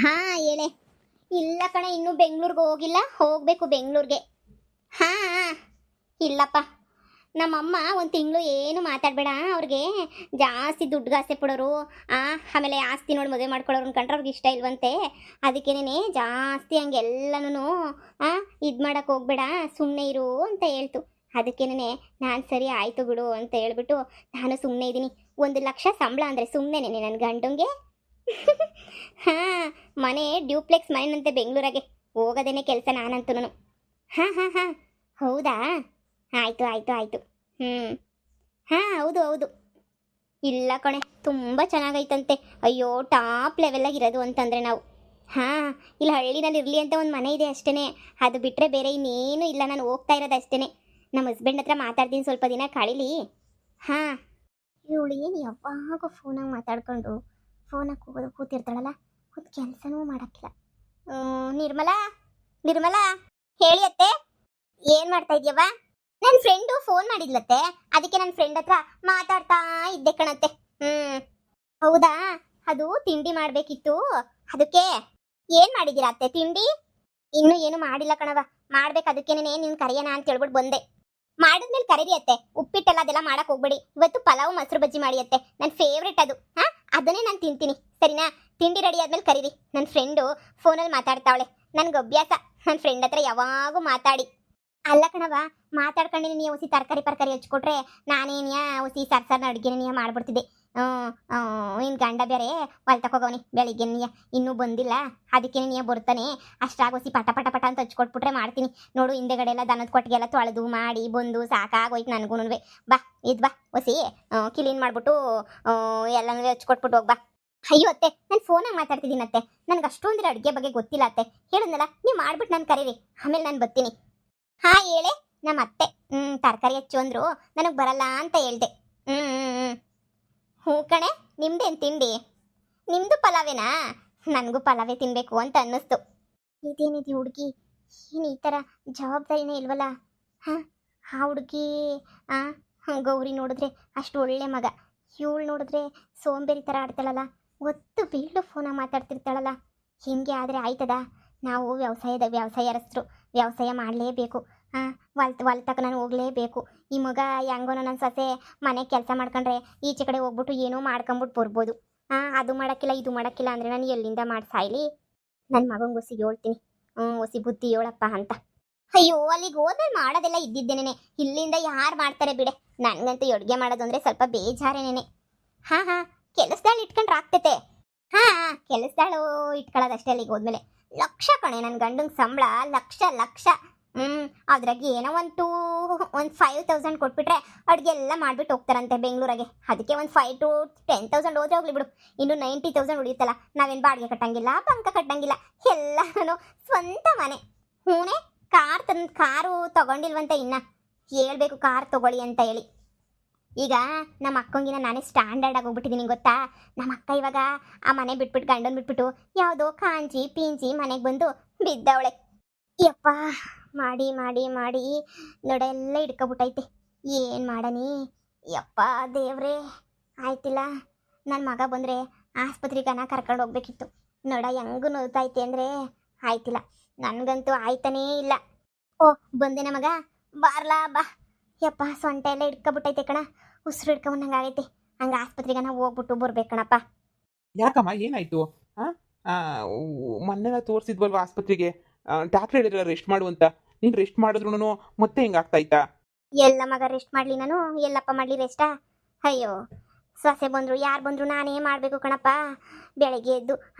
ಹಾ ಹೇಳೆ. ಇಲ್ಲ ಕಣೆ, ಇನ್ನೂ ಬೆಂಗಳೂರಿಗೆ ಹೋಗಿಲ್ಲ, ಹೋಗ್ಬೇಕು ಬೆಂಗಳೂರಿಗೆ. ಹಾ ಇಲ್ಲಪ್ಪ, ನಮ್ಮಮ್ಮ ಒಂದು ತಿಂಗಳು ಏನು ಮಾತಾಡಬೇಡ ಅವ್ರಿಗೆ, ಜಾಸ್ತಿ ದುಡ್ಡುಗಾಸೆ ಪಡೋರು. ಆಮೇಲೆ ಆಸ್ತಿ ನೋಡಿ ಮದುವೆ ಮಾಡ್ಕೊಳ್ಳೋರು ಅನ್ಕೊಂಡ್ರೆ ಅವ್ರಿಗೆ ಇಷ್ಟ ಇಲ್ವಂತೆ. ಅದಕ್ಕೇನೆ ಜಾಸ್ತಿ ಹಂಗೆಲ್ಲನೂ ಇದು ಮಾಡಕ್ಕೆ ಹೋಗ್ಬೇಡ, ಸುಮ್ಮನೆ ಇರು ಅಂತ ಹೇಳ್ತು. ಅದಕ್ಕೇನೆ ನಾನು ಸರಿ ಆಯಿತು ಬಿಡು ಅಂತ ಹೇಳ್ಬಿಟ್ಟು ನಾನು ಸುಮ್ಮನೆ ಇದ್ದೀನಿ. 1 ಲಕ್ಷ ಸಂಬಳ ಅಂದರೆ ಸುಮ್ಮನೆ ನನ್ನ ಗಂಡಂಗೆ. ಹಾಂ, ಮನೆ ಡ್ಯೂಪ್ಲೆಕ್ಸ್ ಮನೆನಂತೆ ಬೆಂಗಳೂರಾಗೆ, ಹೋಗೋದೇನೆ ಕೆಲಸ ನಾನಂತೂ. ಹಾಂ, ಹೌದಾ, ಆಯಿತು ಆಯಿತು ಆಯಿತು. ಹ್ಞೂ, ಹಾಂ ಹೌದು ಹೌದು. ಇಲ್ಲ ಕಣೆ, ತುಂಬ ಚೆನ್ನಾಗೈತಂತೆ. ಅಯ್ಯೋ, ಟಾಪ್ ಲೆವೆಲಾಗಿರೋದು ಅಂತಂದರೆ ನಾವು. ಹಾಂ, ಇಲ್ಲಿ ಹಳ್ಳಿನಲ್ಲಿ ಇರಲಿ ಅಂತ ಒಂದು ಮನೆ ಇದೆ ಅಷ್ಟೇ, ಅದು ಬಿಟ್ಟರೆ ಬೇರೆ ಇನ್ನೇನು ಇಲ್ಲ. ನಾನು ಹೋಗ್ತಾ ಇರೋದು ಅಷ್ಟೇ. ನಮ್ಮ ಹಸ್ಬೆಂಡ್ ಹತ್ರ ಮಾತಾಡ್ತೀನಿ, ಸ್ವಲ್ಪ ದಿನ ಕಳೀಲಿ. ಹಾಂ, ಇವಳು ಏನು ಯಾವಾಗ ಫೋನಾಗ ಮಾತಾಡ್ಕೊಂಡು ಫೋನಾಗ ಕೂತಿರ್ತಾಳಲ್ಲ, ಒಂದು ಕೆಲಸನೂ ಮಾಡೋಕ್ಕಿಲ್ಲ. ನಿರ್ಮಲಾ, ನಿರ್ಮಲಾ, ಹೇಳಿ ಅತ್ತೆ, ಏನು ಮಾಡ್ತಾ ಇದೆಯವ್ವ? ನನ್ನ ಫ್ರೆಂಡು ಫೋನ್ ಮಾಡಿದ್ಲತ್ತೆ, ಅದಕ್ಕೆ ನನ್ನ ಫ್ರೆಂಡ್ ಹತ್ರ ಮಾತಾಡ್ತಾ ಇದ್ದೆ ಕಣತ್ತೆ. ಹೌದಾ, ಅದು ತಿಂಡಿ ಮಾಡಬೇಕಿತ್ತು, ಅದಕ್ಕೆ. ಏನು ಮಾಡಿದ್ದೀರಾ ಅತ್ತೆ ತಿಂಡಿ? ಇನ್ನೂ ಏನು ಮಾಡಿಲ್ಲ ಕಣವ, ಮಾಡ್ಬೇಕು. ಅದಕ್ಕೇನೆ ನೀನು ಕರೆಯೋಣ ಅಂತ ಹೇಳ್ಬಿಟ್ಟು ಬಂದೆ. ಮಾಡಿದ್ಮೇಲೆ ಕರೀರಿ ಅತ್ತೆ, ಉಪ್ಪಿಟ್ಟೆಲ್ಲ ಅದೆಲ್ಲ ಮಾಡಕ್ಕೆ ಹೋಗ್ಬೇಡಿ. ಇವತ್ತು ಪಲಾವ್ ಮೊಸರು ಬಜ್ಜಿ ಮಾಡಿ ಅತ್ತೆ, ನನ್ನ ಫೇವ್ರೆಟ್ ಅದು. ಅದನ್ನೇ ನಾನು ತಿಂತೀನಿ, ಸರಿನಾ? ತಿಂಡಿ ರೆಡಿ ಆದ್ಮೇಲೆ ಕರೀರಿ. ನನ್ನ ಫ್ರೆಂಡು ಫೋನಲ್ಲಿ ಮಾತಾಡ್ತಾವಳೆ, ನನಗೆ ಅಭ್ಯಾಸ ನನ್ನ ಫ್ರೆಂಡ್ ಹತ್ರ ಯಾವಾಗೂ ಮಾತಾಡಿ. ಅಲ್ಲ ಕಣವ, ಮಾತಾಡ್ಕೊಂಡಿನಿ, ನೀವು ಹೊಸಿ ತರಕಾರಿ ಹಚ್ಕೊಟ್ರೆ ನಾನೇನಿಯ ಹೊಸಿ ಸರ್ಸರ್ನ ಅಡುಗೆನ ಮಾಡ್ಬಿಡ್ತಿದ್ದೆ. ನಿನ್ನ ಗಂಡ ಬೇರೆ ಹೊಲ್ ತಗೋಗವನಿ ಬೆಳಿಗ್ಗೆ, ಇನ್ನೂ ಬಂದಿಲ್ಲ. ಅದಕ್ಕೆ ನೀ ಬರ್ತಾನೆ, ಅಷ್ಟಾಗ ಹೊಸಿ ಪಟ ಪಟ ಪಟ ಅಂತ ಹಚ್ಕೊಟ್ಬಿಟ್ರೆ ಮಾಡ್ತೀನಿ ನೋಡು. ಹಿಂದೆಗಡೆ ಎಲ್ಲ ದನದ ಕೊಟ್ಟಿಗೆ ಎಲ್ಲ ತೊಳೆದು ಮಾಡಿ ಬಂದು ಸಾಕಾಗೋಯ್ತು ನನಗೂ. ಬಾ ಬಾ ಹೊಸಿ ಕ್ಲೀನ್ ಮಾಡ್ಬಿಟ್ಟು ಎಲ್ಲನೂ ಹಚ್ಕೊಟ್ಬಿಟ್ಟು ಹೋಗ್ಬಾ. ಅಯ್ಯೋ ಅತ್ತೆ, ನಾನು ಫೋನಾಗ ಮಾತಾಡ್ತಿದ್ದೀನಿ ಅತ್ತೆ, ನನಗೆ ಅಷ್ಟೊಂದಿರ ಅಡುಗೆ ಬಗ್ಗೆ ಗೊತ್ತಿಲ್ಲ ಅತ್ತೆ. ಹೇಳಿದ್ನಲ್ಲ, ನೀವು ಮಾಡ್ಬಿಟ್ಟು ನಾನು ಕರೀರಿ, ಆಮೇಲೆ ನಾನು ಬರ್ತೀನಿ. ಹಾಂ ಹೇಳೆ. ನಮ್ಮ ಅತ್ತೆ ತರಕಾರಿ ಹೆಚ್ಚು ಅಂದರು, ನನಗೆ ಬರಲ್ಲ ಅಂತ ಹೇಳ್ದೆ. ಹ್ಞೂ ಕಣೆ, ನಿಮ್ದೇನು ತಿಂಡಿ? ನಿಮ್ಮದು ಪಲಾವೇನಾ? ನನಗೂ ಪಲಾವೇ ತಿನ್ನಬೇಕು ಅಂತ ಅನ್ನಿಸ್ತು. ಇದೇನಿದೆ ಹುಡುಗಿ, ಏನು ಈ ಥರ ಜವಾಬ್ದಾರಿನೇ ಇಲ್ವಲ್ಲ? ಆ ಹುಡುಗಿ ಗೌರಿ ನೋಡಿದ್ರೆ ಅಷ್ಟು ಒಳ್ಳೆ ಮಗ, ಇವಳು ನೋಡಿದ್ರೆ ಸೋಂಬೇರಿ ಥರ ಆಡ್ತಾಳಲ್ಲ, ಒತ್ತು ಬೀಳು ಫೋನಾಗ ಮಾತಾಡ್ತಿರ್ತಾಳಲ್ಲ. ಹಿಂಗೆ ಆದರೆ ಆಯ್ತದ? ನಾವು ವ್ಯವಸಾಯರಸ್ತರು, ವ್ಯವಸಾಯ ಮಾಡಲೇಬೇಕು. ಹೊಲ್ತಕ್ಕ ನಾನು ಹೋಗಲೇಬೇಕು. ಈ ಮಗ ಹೆಂಗೋ ನನ್ನ ಸೊಸೆ ಮನೆ ಕೆಲಸ ಮಾಡ್ಕೊಂಡ್ರೆ ಈಚೆ ಕಡೆ ಹೋಗ್ಬಿಟ್ಟು ಏನೋ ಮಾಡ್ಕೊಂಬಿಟ್ಟು ಬರ್ಬೋದು. ಅದು ಮಾಡೋಕ್ಕಿಲ್ಲ ಇದು ಮಾಡೋಕ್ಕಿಲ್ಲ ಅಂದರೆ ನಾನು ಎಲ್ಲಿಂದ ಮಾಡಿ ಸಾಯ್ಲಿ? ನನ್ನ ಮಗಂಗೆ ಹೊಸಿ ಹೇಳ್ತೀನಿ, ಹೊಸಿ ಬುದ್ಧಿ ಹೇಳಪ್ಪ ಅಂತ. ಅಯ್ಯೋ, ಅಲ್ಲಿಗೆ ಹೋದ್ರೆ ಮಾಡೋದೆಲ್ಲ ಇದ್ದಿದ್ದೇನೆ, ಇಲ್ಲಿಂದ ಯಾರು ಮಾಡ್ತಾರೆ ಬಿಡೆ. ನನಗಂತೂ ಅಡುಗೆ ಮಾಡೋದು ಅಂದರೆ ಸ್ವಲ್ಪ ಬೇಜಾರೇನೇನೆ. ಹಾಂ, ಕೆಲಸದಾಳು ಇಟ್ಕೊಂಡ್ರೆ ಆಗ್ತೈತೆ. ಕೆಲಸದಾಳು ಇಟ್ಕೊಳ್ಳೋದಷ್ಟೇ. ಅಲ್ಲಿಗೆ ಹೋದ್ಮೇಲೆ ಲಕ್ಷ ಕಣೆ, ನನ್ನ ಗಂಡಂಗೆ ಸಂಬಳ ಲಕ್ಷ. ಅದ್ರಾಗ ಏನೋ ಒಂದು 5,000 ಕೊಟ್ಬಿಟ್ರೆ ಅಡುಗೆ ಎಲ್ಲ ಮಾಡಿಬಿಟ್ಟು ಹೋಗ್ತಾರಂತೆ ಬೆಂಗಳೂರಾಗೆ. ಅದಕ್ಕೆ ಒಂದು 5,000 to 10,000 ಹೋದ್ರೆ ಹೋಗ್ಲಿ ಬಿಡು, ಇನ್ನು 90,000 ಉಳಿಯುತ್ತಲ್ಲ. ನಾವೇನು ಬಾಡಿಗೆ ಕಟ್ಟಂಗಿಲ್ಲ, ಬಂಕ ಕಟ್ಟಂಗಿಲ್ಲ, ಎಲ್ಲನೂ ಸ್ವಂತ ಮನೆ. ಹೂನೇ, ಕಾರು ತಗೊಂಡಿಲ್ವಂತೆ, ಇನ್ನು ಹೇಳ್ಬೇಕು ಕಾರ್ ತಗೊಳ್ಳಿ ಅಂತ ಹೇಳಿ. ಈಗ ನಮ್ಮ ಅಕ್ಕಂಗಿನ ನಾನೇ ಸ್ಟ್ಯಾಂಡರ್ಡ್ ಆಗಿ ಹೋಗ್ಬಿಟ್ಟಿದ್ದೀನಿ ಗೊತ್ತಾ. ನಮ್ಮ ಅಕ್ಕ ಇವಾಗ ಆ ಮನೆ ಬಿಟ್ಬಿಟ್ಟು ಗಂಡನ ಬಿಟ್ಬಿಟ್ಟು ಯಾವುದೋ ಕಾಂಜಿ ಪೀಂಜಿ ಮನೆಗೆ ಬಂದು ಬಿದ್ದವಳೆ. ಯಪ್ಪ, ಮಾಡಿ ಮಾಡಿ ಮಾಡಿ ನೊಡೆಲ್ಲ ಹಿಡ್ಕೊಬಿಟ್ಟೈತೆ. ಏನು ಮಾಡನಿ ಯಪ್ಪ ದೇವ್ರೇ, ಆಯ್ತಿಲ್ಲ. ನನ್ನ ಮಗ ಬಂದರೆ ಆಸ್ಪತ್ರೆಗನ ಕರ್ಕೊಂಡು ಹೋಗ್ಬೇಕಿತ್ತು. ನೊಡ ಹೆಂಗೂ ನೋಯ್ತೈತೆ ಅಂದರೆ ಆಯ್ತಿಲ್ಲ, ನನಗಂತೂ ಆಯ್ತಾನೇ ಇಲ್ಲ. ಓ ಬಂದೆ ಮಗ, ಬಾರ್ಲಾ ಬಾ. ಯಪ್ಪ, ಸೊಂಟ ಎಲ್ಲ ಹಿಡ್ಕೊಬಿಟ್ಟೈತೆ ಕಣ, ಉಸಿರು ಹಿಡ್ಕೊಂಬಂದಂಗಾಗೈತೆ. ಹಂಗೆ ಆಸ್ಪತ್ರೆಗನ ಹೋಗ್ಬಿಟ್ಟು ಬರ್ಬೇಕಣಪ್ಪ. ಯಾಕಮ್ಮ, ಏನಾಯ್ತು? ಮೊನ್ನೆಲ್ಲ ತೋರಿಸಿದ್ವಲ್ವ ಆಸ್ಪತ್ರೆಗೆ, ಡಾಕ್ಟ್ರ್ ಹೇಳಿದ್ರಲ್ಲ ರೆಸ್ಟ್ ಮಾಡು ಅಂತ. ನೀನು ರೆಸ್ಟ್ ಮಾಡಿದ್ರು ಮತ್ತೆ ಹಿಂಗಾಗ್ತಾಯ್ತಾ? ಎಲ್ಲ ಮಗ ರೆಸ್ಟ್ ಮಾಡಲಿ, ನಾನು ಎಲ್ಲಪ್ಪ ಮಾಡಲಿ ರೆಸ್ಟಾ? ಅಯ್ಯೋ, ಸೊಸೆ ಬಂದರು ಯಾರು ಬಂದರು ನಾನೇ ಮಾಡಬೇಕು ಕಣಪ್ಪ. ಬೆಳಗ್ಗೆ ಎದ್ದು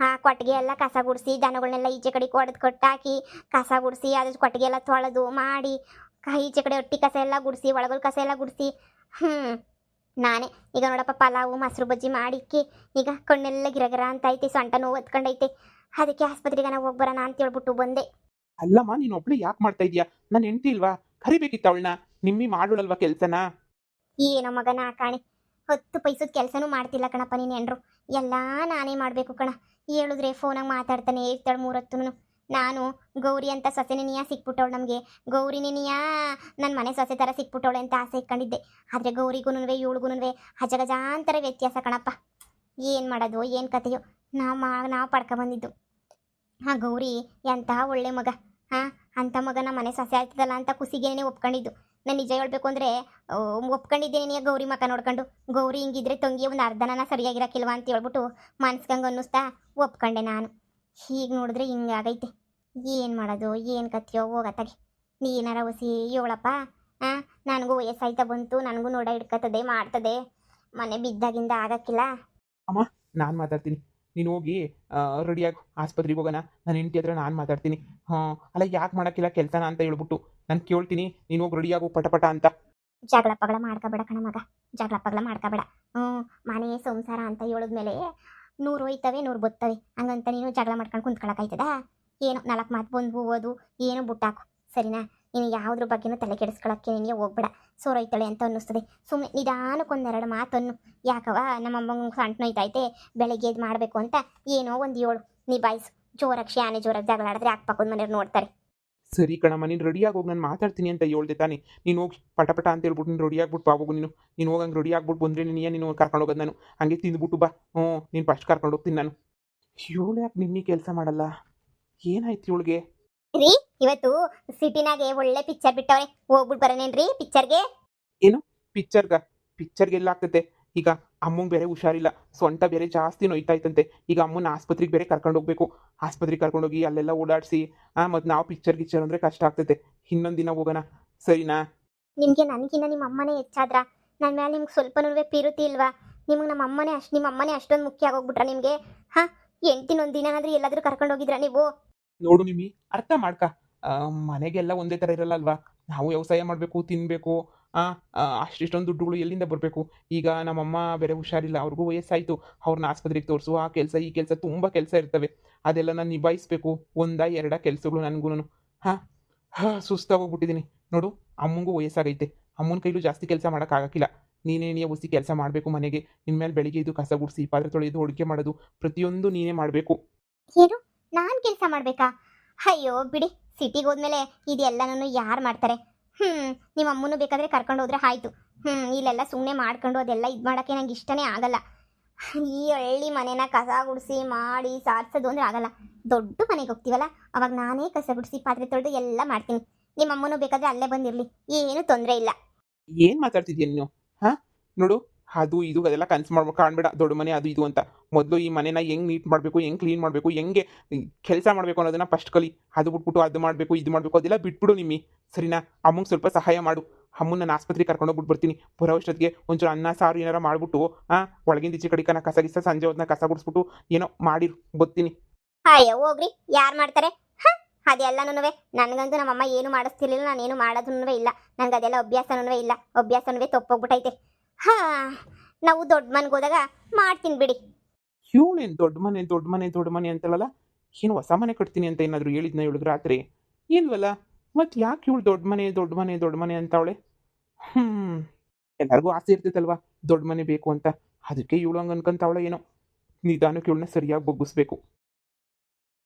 ಕೊಟ್ಟಿಗೆ ಎಲ್ಲ ಕಸ ಗುಡಿಸಿ, ದನಗಳನ್ನೆಲ್ಲ ಈಚೆ ಕಡೆ ಕೊಡದು ಕಟ್ಟಾಕಿ ಕಸ ಗುಡಿಸಿ, ಅದ್ರ ಕೊಟ್ಟಿಗೆ ಎಲ್ಲ ತೊಳೆದು ಮಾಡಿ, ಈಚೆ ಕಡೆ ಒಟ್ಟಿ ಕಸ ಎಲ್ಲ ಗುಡಿಸಿ, ಒಳಗಲ್ ಕಸ ಎಲ್ಲ ಗುಡಿಸಿ, ನಾನೇ ಈಗ ನೋಡಪ್ಪ ಪಲಾವು ಮೊಸರು ಬಜ್ಜಿ ಮಾಡಿಕ್ಕಿ ಈಗ ಕಣ್ಣೆಲ್ಲ ಗಿರಗಿರ ಅಂತ ಐತೆ, ಸೊಂಟ ನೋವು ಎತ್ಕೊಂಡೈತೆ. ಅದಕ್ಕೆ ಆಸ್ಪತ್ರೆಗೆ ನಾವು ಹೋಗಿ ಬರೋಣ ಅಂತ ಹೇಳ್ಬಿಟ್ಟು ಬಂದೆ. ಅಲ್ಲಮ್ಮ, ನೀನು ಒಬ್ಳೆ ಯಾಕೆ ಮಾಡ್ತಾ ಇದೀಯಾ? ನನ್ನ ಹೆಂಡತಿ ಇಲ್ವಾ? ಕರಿಬೇಕಿತ್ತು ಅವಳನ್ನ. ನಿಮ್ಮಿ ಮಾಡೋಳಲ್ವಾ ಕೆಲಸನ? ಏನೋ ಮಗನ ಕಾಣಿ, 10 ಪೈಸದ ಕೆಲಸನೂ ಮಾಡ್ತಿಲ್ಲ ಕಣಪ್ಪ ನೀನು ಹೆಂಡ್ರು. ಎಲ್ಲ ನಾನೇ ಮಾಡಬೇಕು ಕಣ. ಹೇಳಿದ್ರೆ ಫೋನಾಗ ಮಾತಾಡ್ತಾನೆ ಇರ್ತಾಳೆ 3 ಹೊತ್ತುನು. ನಾನು ಗೌರಿ ಅಂತ ಸೊಸೆನಿಯ ಸಿಕ್ಬಿಟ್ಟವಳು, ನಮಗೆ ಗೌರಿನಿಯ ನನ್ನ ಮನೆ ಸೊಸೆ ಥರ ಸಿಕ್ಬಿಟ್ಟವಳೆ ಅಂತ ಆಸೆ ಇಟ್ಕೊಂಡಿದ್ದೆ. ಆದರೆ ಗೌರಿಗೂ ಇವಳಿಗೂ ಅಜಗಜಾಂತರ ವ್ಯತ್ಯಾಸ ಕಣಪ್ಪ. ಏನು ಮಾಡೋದು, ಏನು ಕತೆಯೋ, ನಾವು ಪಡ್ಕೊಬಂದಿದ್ದು. ಹಾ ಗೌರಿ ಎಂತ ಒಳ್ಳೆ ಮಗ. ಹಾ, ಅಂತ ಮಗನ ಮನೆ ಸೊಸೆ ಆಗ್ತದಲ್ಲ ಅಂತ ಖುಷಿಗೇನೆ ಒಪ್ಕೊಂಡಿದ್ದು. ನಾನು ನಿಜ ಹೇಳ್ಬೇಕು ಅಂದ್ರೆ ಒಪ್ಕೊಂಡಿದ್ದೇನೆ ಗೌರಿ ಮಕ ನೋಡ್ಕೊಂಡು. ಗೌರಿ ಹಿಂಗಿದ್ರೆ ತಂಗಿ ಒಂದು ಅರ್ಧನ ಸರಿಯಾಗಿರಕ್ಕಿಲ್ವಾ ಅಂತ ಹೇಳ್ಬಿಟ್ಟು ಮನ್ಸ್ಗಂಗೆ ಅನ್ನಿಸ್ತಾ ಒಪ್ಕೊಂಡೆ ನಾನು. ಹೀಗೆ ನೋಡಿದ್ರೆ ಹಿಂಗಾಗೈತೆ. ಏನು ಮಾಡೋದು, ಏನು ಕತ್ತಿಯೋ ಹೋಗತ್ತಾಗೆ. ನೀನಾರ ಹೊಸಿ ಹೇಳಪ್ಪ. ಹಾಂ, ನನಗೂ ವಯಸ್ಸಾಯ್ತಾ ಬಂತು, ನನಗೂ ನೋಡ ಹಿಡ್ಕತ್ತದೆ ಮಾಡ್ತದೆ, ಮನೆ ಬಿದ್ದಾಗಿಂದ ಆಗಕ್ಕಿಲ್ಲ. ಅಮ್ಮ, ನಾನು ಮಾತಾಡ್ತೀನಿ. ನೀನು ಹೋಗಿ ರೆಡಿಯಾಗಿ ಆಸ್ಪತ್ರೆಗೆ ಹೋಗೋಣ. ನನ್ನ ಹೆಂಡತಿ ಹತ್ರ ನಾನು ಮಾತಾಡ್ತೀನಿ. ಹಾಂ, ಅಲ್ಲ ಯಾಕೆ ಮಾಡೋಕ್ಕಿಲ್ಲ ಕೆಲಸನ ಅಂತ ಹೇಳ್ಬಿಟ್ಟು ನಾನು ಕೇಳ್ತೀನಿ. ನೀನು ಹೋಗಿ ರೆಡಿಯಾಗು ಪಟ ಅಂತ. ಜಗಳ ಪಗಳ ಮಾಡ್ಕೋಬೇಡ ಕಣ ಮಗ, ಜಗಳ ಪಗಳ ಮಾಡ್ಕೋಬೇಡ. ಹ್ಞೂ, ಮನೆ ಸಂಸಾರ ಅಂತ ಹೇಳಿದ್ಮೇಲೆ 100 ಹೋಯ್ತವೆ 100 ಬರ್ತವೆ. ಹಂಗಂತ ನೀನು ಜಗಳ ಮಾಡ್ಕೊಂಡು ಕುಂತ್ಕೊಳಕಾಯ್ತದ? ಏನೋ 4 ಮಾತು ಬಂದು ಹೋಗೋದು, ಏನೋ ಬುಟ್ಟಾಕು, ಸರಿನಾ? ನೀನು ಯಾವುದ್ರ ಬಗ್ಗೆನೂ ತಲೆ ಕೆಡಿಸ್ಕೊಳಕ್ಕೆ ನಿನಗೆ ಹೋಗ್ಬೇಡ. ಸೋರೈತಾಳೆ ಅಂತ ಅನ್ನಿಸ್ತದೆ. ಸುಮ್ಮನೆ ನಿಧಾನಕ್ಕೊಂದೆರಡು ಮಾತನ್ನು. ಯಾಕವ ನಮ್ಮಮ್ಮಂಗೆ ಸಣ್ಣ ನೋಯ್ತೈತೆ, ಬೆಳಗ್ಗೆ ಎದ್ದು ಮಾಡಬೇಕು ಅಂತ ಏನೋ ಒಂದು 7 ನಿಭಾಯಿಸು. ಜೋರಾಗಿ ಶಾನೆ ಜೋರಾಗಿ ಜಗಳ ಆಡಿದ್ರೆ ಅಕ್ಕಪಕ್ಕದ ಮನೆಯವ್ರು ನೋಡ್ತಾರೆ. ಸರಿ ಕಣಮ್ಮ, ನೀನು ರೆಡಿಯಾಗಿ ಹೋಗಿ, ನಾನು ಮಾತಾಡ್ತೀನಿ ಅಂತ ಹೇಳ್ದೆ ತಾನೆ. ನೀನು ಹೋಗಿ ಪಟ ಅಂತ ಹೇಳ್ಬಿಟ್ಟು ನೀನು ರೆಡಿ ಆಗ್ಬಿಟ್ಟು ಬಾ ಹೋಗು. ನೀನು ಹೋಗಂಗೆ ರೆಡಿ ಆಗ್ಬಿಟ್ಟು ಬಂದರೆ ನೀನು ಕರ್ಕೊಂಡು ಹೋಗೋದು. ನಾನು ಹಂಗೆ ತಿಂದ್ಬಿಟ್ಟು ಬಾ. ಹ್ಞೂ, ನೀನು ಫಸ್ಟ್ ಕರ್ಕೊಂಡು ಹೋಗ್ತೀನಿ ನಾನು. ಇವಳು ಯಾಕೆ ನಿನ್ನೆ ಕೆಲಸ ಮಾಡಲ್ಲ? ಏನಾಯ್ತು ಇವಳಿಗೆ? ರೀ, ಇವತ್ತು ಸಿಟಿನಾಗೆ ಒಳ್ಳೆ ಪಿಕ್ಚರ್ ಬಿಟ್ಟವ್ರೆ, ಹೋಗ್ಬಿಟ್ಟು ಬರೋನೇನ್ರಿ ಪಿಕ್ಚರ್ಗೆ? ಏನು ಪಿಕ್ಚರ್ಗೆ ಎಲ್ಲ ಆಗ್ತೈತೆ? ಈಗ ಅಮ್ಮಂಗೆ ಬೇರೆ ಹುಷಾರಿಲ್ಲ, ಸೊಂಟ ಬೇರೆ ಜಾಸ್ತಿ ನೋಯ್ತಾಯ್ತಂತೆ. ಈಗ ಅಮ್ಮನ ಆಸ್ಪತ್ರೆಗೆ ಬೇರೆ ಕರ್ಕೊಂಡು ಹೋಗ್ಬೇಕು. ಆಸ್ಪತ್ರೆಗೆ ಕರ್ಕೊಂಡೋಗಿ ಅಲ್ಲೆಲ್ಲ ಓಡಾಡಿಸಿ ಮತ್ತು ನಾವು ಪಿಕ್ಚರ್ ಅಂದರೆ ಕಷ್ಟ ಆಗ್ತೈತೆ. ಇನ್ನೊಂದು ದಿನ ಹೋಗೋಣ, ಸರಿನಾ? ನಿಮಗೆ ನನಗಿನ್ನ ನಿಮ್ಮ ಅಮ್ಮನೇ ಹೆಚ್ಚಾದ್ರ? ನನ್ನ ಮೇಲೆ ನಿಮ್ಗೆ ಸ್ವಲ್ಪನೂ ಪಿರುತಿ ಇಲ್ವಾ? ನಿಮಗೆ ನಿಮ್ಮ ಅಮ್ಮನೇ ಅಷ್ಟೊಂದು ಮುಖ್ಯ ಆಗೋಗ್ಬಿಟ್ರ ನಿಮಗೆ? ಹಾಂ, ಎಂಟಿನೊಂದು ದಿನನಾದ್ರೂ ಎಲ್ಲಾದರೂ ಕರ್ಕೊಂಡು ಹೋಗಿದ್ರಾ ನೀವು? ನೋಡು ನಿಮ್ಮಿ, ಅರ್ಥ ಮಾಡ್ಕ. ಮನೆಗೆಲ್ಲ ಒಂದೇ ಥರ ಇರಲ್ಲ ಅಲ್ವಾ? ನಾವು ವ್ಯವಸಾಯ ಮಾಡಬೇಕು, ತಿನ್ನಬೇಕು. ಅಷ್ಟಿಷ್ಟೊಂದು ದುಡ್ಡುಗಳು ಎಲ್ಲಿಂದ ಬರಬೇಕು? ಈಗ ನಮ್ಮಮ್ಮ ಬೇರೆ ಹುಷಾರಿಲ್ಲ, ಅವ್ರಿಗೂ ವಯಸ್ಸಾಯಿತು. ಅವ್ರನ್ನ ಆಸ್ಪತ್ರೆಗೆ ತೋರಿಸು, ಆ ಕೆಲಸ ಈ ಕೆಲಸ ತುಂಬ ಕೆಲಸ ಇರ್ತವೆ. ಅದೆಲ್ಲ ನಾನು ನಿಭಾಯಿಸ್ಬೇಕು. 1 2 ಕೆಲಸಗಳು ನನಗೂ. ಹಾಂ ಸುಸ್ತಾಗೋಗ್ಬಿಟ್ಟಿದ್ದೀನಿ. ನೋಡು, ಅಮ್ಮಂಗೂ ವಯಸ್ಸಾಗೈತೆ. ಅಮ್ಮನ ಕೈಲೂ ಜಾಸ್ತಿ ಕೆಲಸ ಮಾಡೋಕ್ಕಾಗಕ್ಕಿಲ್ಲ. ನೀನೇ ಒಸಿ ಕೆಲಸ ಮಾಡಬೇಕು ಮನೆಗೆ. ಇನ್ಮೇಲೆ ಬೆಳಿಗ್ಗೆ ಇದು ಕಸ ಗುಡಿಸಿ, ಪಾತ್ರೆ ತೊಳೆಯೋದು, ಅಡುಗೆ ಮಾಡೋದು ಪ್ರತಿಯೊಂದು ನೀನೇ ಮಾಡಬೇಕು. ಏನು, ನಾನು ಕೆಲಸ ಮಾಡಬೇಕಾ? ಅಯ್ಯೋ ಬಿಡಿ, ಸಿಟಿಗೆ ಹೋದ್ಮೇಲೆ ಇದೆಲ್ಲನೂ ಯಾರು ಮಾಡ್ತಾರೆ? ನಿಮ್ಮ ಅಮ್ಮನೂ ಬೇಕಾದರೆ ಕರ್ಕೊಂಡು ಹೋದ್ರೆ ಆಯಿತು. ಇಲ್ಲೆಲ್ಲ ಸುಮ್ಮನೆ ಮಾಡ್ಕೊಂಡು ಅದೆಲ್ಲ ಇದು ಮಾಡೋಕ್ಕೆ ನಂಗೆ ಇಷ್ಟನೇ ಆಗಲ್ಲ. ಈ ಹಳ್ಳಿ ಮನೆನ ಕಸ ಗುಡಿಸಿ ಮಾಡಿ ಸಾರಿಸೋದು ಅಂದರೆ ಆಗಲ್ಲ. ದೊಡ್ಡ ಮನೆಗೆ ಹೋಗ್ತೀವಲ್ಲ, ಅವಾಗ ನಾನೇ ಕಸ ಗುಡಿಸಿ ಪಾತ್ರೆ ತೊಳೆದು ಎಲ್ಲ ಮಾಡ್ತೀನಿ. ನಿಮ್ಮ ಅಮ್ಮನೂ ಬೇಕಾದರೆ ಅಲ್ಲೇ ಬಂದಿರಲಿ, ಏನೂ ತೊಂದರೆ ಇಲ್ಲ. ಏನು ಮಾತಾಡ್ತಿದ್ಯಾ ನೀನು? ಹಾಂ, ನೋಡು, ಅದು ಇದು ಅದೆಲ್ಲ ಕನ್ಸು ಮಾಡ್ಬೇಕು ಕಾಣಬೇಡ. ದೊಡ್ಡ ಮನೆ ಅದು ಇದು ಅಂತ. ಮೊದಲು ಈ ಮನೆನ ಹೆಂಗೆ ನೀಟ್ ಮಾಡಬೇಕು, ಹೆಂಗೆ ಕ್ಲೀನ್ ಮಾಡಬೇಕು, ಹೆಂಗೆ ಕೆಲಸ ಮಾಡಬೇಕು ಅನ್ನೋದನ್ನ ಫಸ್ಟ್ ಕಲಿ. ಅದು ಬಿಟ್ಬಿಟ್ಟು ಅದು ಮಾಡಬೇಕು ಇದು ಮಾಡಬೇಕು ಅದೆಲ್ಲ ಬಿಟ್ಬಿಡು ನಿಮ್ಮಿ, ಸರಿನಾ? ಅಮ್ಮಂಗೆ ಸ್ವಲ್ಪ ಸಹಾಯ ಮಾಡು. ಅಮ್ಮನ ನಾನು ಆಸ್ಪತ್ರೆಗೆ ಕರ್ಕೊಂಡೋಗ್ಬಿಟ್ಟು ಬರ್ತೀನಿ. ಬರೋ ಅಷ್ಟೊತ್ತಿಗೆ ಒಂಚೂರು ಅನ್ನ ಸಾರು ಏನಾರ ಮಾಡಿಬಿಟ್ಟು ಒಳಗಿಂದ ಈಚೆ ಕಡಿಕನ ಕಸ ಗಿಸ ಸಂಜೆ ಹೊತ್ತನ್ನ ಕಸ ಗುಡಿಸ್ಬಿಟ್ಟು ಏನೋ ಮಾಡಿರು ಬರ್ತೀನಿ. ಅಯ್ಯೋ ಹೋಗ್ರಿ, ಯಾರು ಮಾಡ್ತಾರೆ? ಅದೆಲ್ಲನೂ ನನಗಂತೂ ನಮ್ಮಮ್ಮ ಏನು ಮಾಡಿಸ್ತಿರ್ಲಿಲ್ಲ, ನಾನೇನು ಮಾಡೋದನ್ನೂ ಇಲ್ಲ. ನನಗೆ ಅದೆಲ್ಲ ಅಭ್ಯಾಸನೂ ಇಲ್ಲ. ಅಭ್ಯಾಸನೂ ತಪ್ಪೋಗ್ಬಿಟ್ಟೈತೆ. ನಾವು ದೊಡ್ಡ ಮನೆಗೆ ಹೋದಾಗ ಮಾಡ್ತೀನಿ ಬಿಡಿ. ಇವಳೇನು ದೊಡ್ಡ ಮನೆ ಅಂತಲ್ಲ? ಏನು ಹೊಸ ಮನೆ ಕಟ್ತೀನಿ ಅಂತ ಏನಾದರೂ ಹೇಳಿದ್ನ ಇವಳಿಗೆ ರಾತ್ರಿ? ಇಲ್ವಲ್ಲ, ಮತ್ತು ಯಾಕೆ ಇವಳು ದೊಡ್ಡ ಮನೆ ಅಂತವಳೆ? ಎಲ್ಲರಿಗೂ ಆಸೆ ಇರ್ತೈತಲ್ವಾ ದೊಡ್ಡ ಮನೆ ಬೇಕು ಅಂತ. ಅದಕ್ಕೆ ಇವಳು ಹಂಗೆ ಅನ್ಕೊಂತಾವಳೆ ಏನೋ. ನಿಧಾನಕ್ಕೆ ಇವಳನ್ನ ಸರಿಯಾಗಿ ಬಗ್ಗಿಸ್ಬೇಕು.